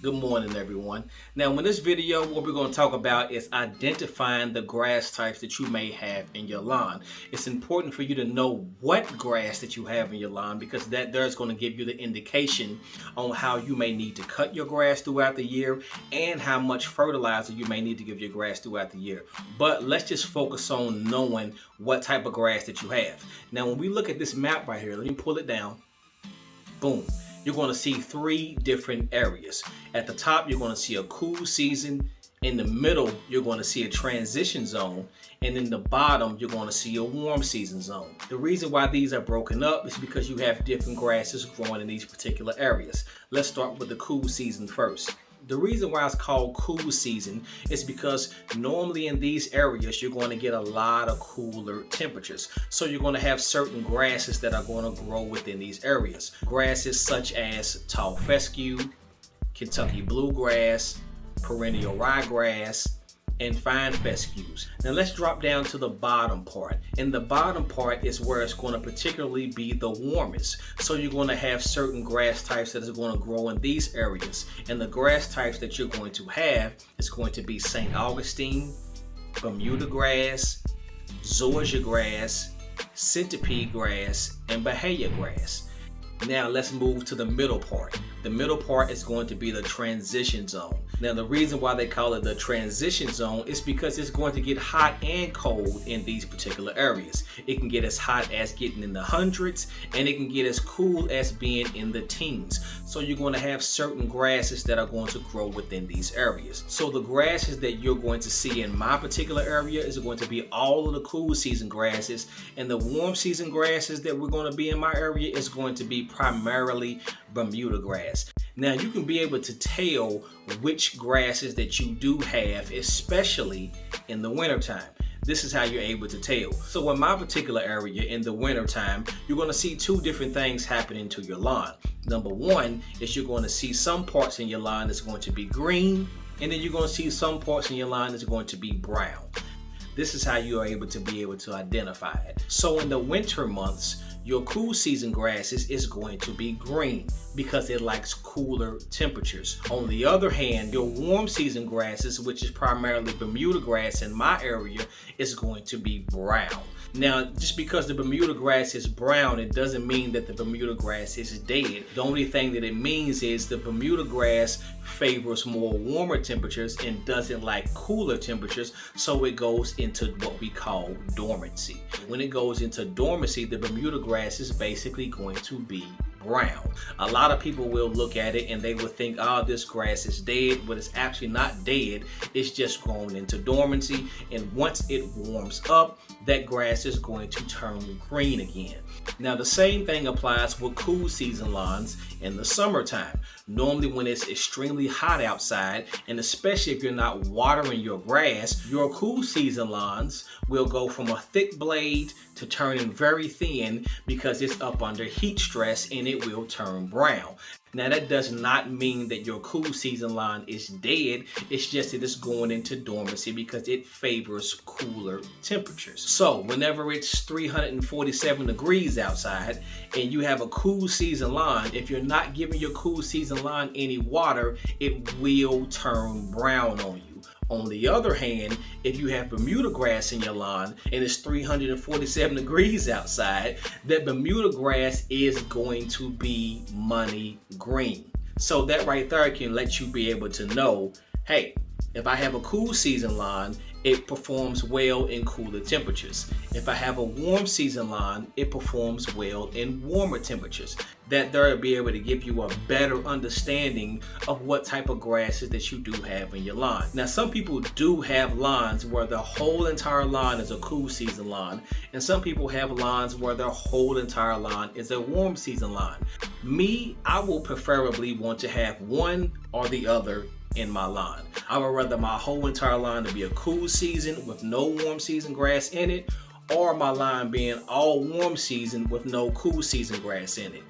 Good morning, everyone. Now, in this video, what we're going to talk about is identifying the grass types that you may have in your lawn. It's important for you to know what grass that you have in your lawn because there's going to give you the indication on how you may need to cut your grass throughout the year and how much fertilizer you may need to give your grass throughout the year. But let's just focus on knowing what type of grass that you have. Now, when we look at this map right here, let me pull it down. Boom. You're going to see three different areas. At the top, you're going to see a cool season. In the middle, you're going to see a transition zone. And in the bottom, you're going to see a warm season zone. The reason why these are broken up is because you have different grasses growing in these particular areas. Let's start with the cool season first. The reason why it's called cool season is because normally in these areas you're going to get a lot of cooler temperatures. So you're going to have certain grasses that are going to grow within these areas. Grasses such as tall fescue, Kentucky bluegrass, perennial ryegrass, and fine fescues. Now let's drop down to the bottom part. And the bottom part is where it's going to particularly be the warmest. So you're going to have certain grass types that is going to grow in these areas. And the grass types that you're going to have is going to be St. Augustine, Bermuda grass, Zoysia grass, centipede grass, and bahia grass. Now let's move to the middle part. The middle part is going to be the transition zone. Now the reason why they call it the transition zone is because it's going to get hot and cold in these particular areas. It can get as hot as getting in the hundreds and it can get as cool as being in the teens. So you're going to have certain grasses that are going to grow within these areas. So the grasses that you're going to see in my particular area is going to be all of the cool season grasses, and the warm season grasses that we're going to be in my area is going to be primarily Bermuda grass. Now you can be able to tell which grasses that you do have, especially in the wintertime. This is how you're able to tell. So in my particular area in the wintertime, you're going to see two different things happening to your lawn. Number one is you're going to see some parts in your lawn that's going to be green, and then you're going to see some parts in your lawn that's going to be brown. This is how you are able to identify it. So in the winter months, your cool season grasses is going to be green because it likes cooler temperatures. On the other hand, your warm season grasses, which is primarily Bermuda grass in my area, is going to be brown. Now, just because the Bermuda grass is brown, it doesn't mean that the Bermuda grass is dead. The only thing that it means is the Bermuda grass favors more warmer temperatures and doesn't like cooler temperatures, so it goes into what we call dormancy. When it goes into dormancy, the Bermuda grass is basically going to be brown. A lot of people will look at it and they will think, oh, this grass is dead, but it's actually not dead. It's just going into dormancy, and once it warms up, that grass is going to turn green again. Now the same thing applies with cool season lawns in the summertime. Normally when it's extremely hot outside, and especially if you're not watering your grass, your cool season lawns will go from a thick blade to turning very thin because it's up under heat stress and it will turn brown. Now that does not mean that your cool season lawn is dead. It's just that it's going into dormancy because it favors cooler temperatures. So whenever it's 347 degrees outside and you have a cool season lawn, if you're not giving your cool season lawn any water, it will turn brown on you. On the other hand, if you have Bermuda grass in your lawn and it's 347 degrees outside, that Bermuda grass is going to be money green. So that right there can let you be able to know, hey, if I have a cool season lawn, it performs well in cooler temperatures. If I have a warm season lawn, it performs well in warmer temperatures. That there will be able to give you a better understanding of what type of grasses that you do have in your lawn. Now, some people do have lawns where the whole entire lawn is a cool season lawn, and some people have lawns where their whole entire lawn is a warm season lawn. Me, I will preferably want to have one or the other in my lawn. I would rather my whole entire lawn to be a cool season with no warm season grass in it, or my lawn being all warm season with no cool season grass in it.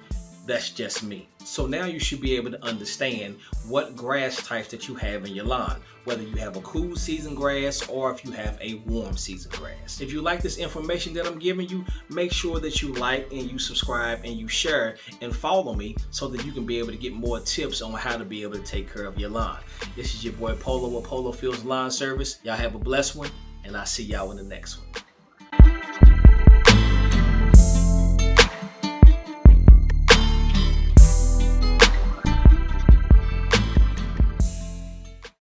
That's just me. So now you should be able to understand what grass types that you have in your lawn, whether you have a cool season grass or if you have a warm season grass. If you like this information that I'm giving you, make sure that you like and you subscribe and you share and follow me so that you can be able to get more tips on how to be able to take care of your lawn. This is your boy Polo with Polo Fields Lawn Service. Y'all have a blessed one, and I'll see y'all in the next one.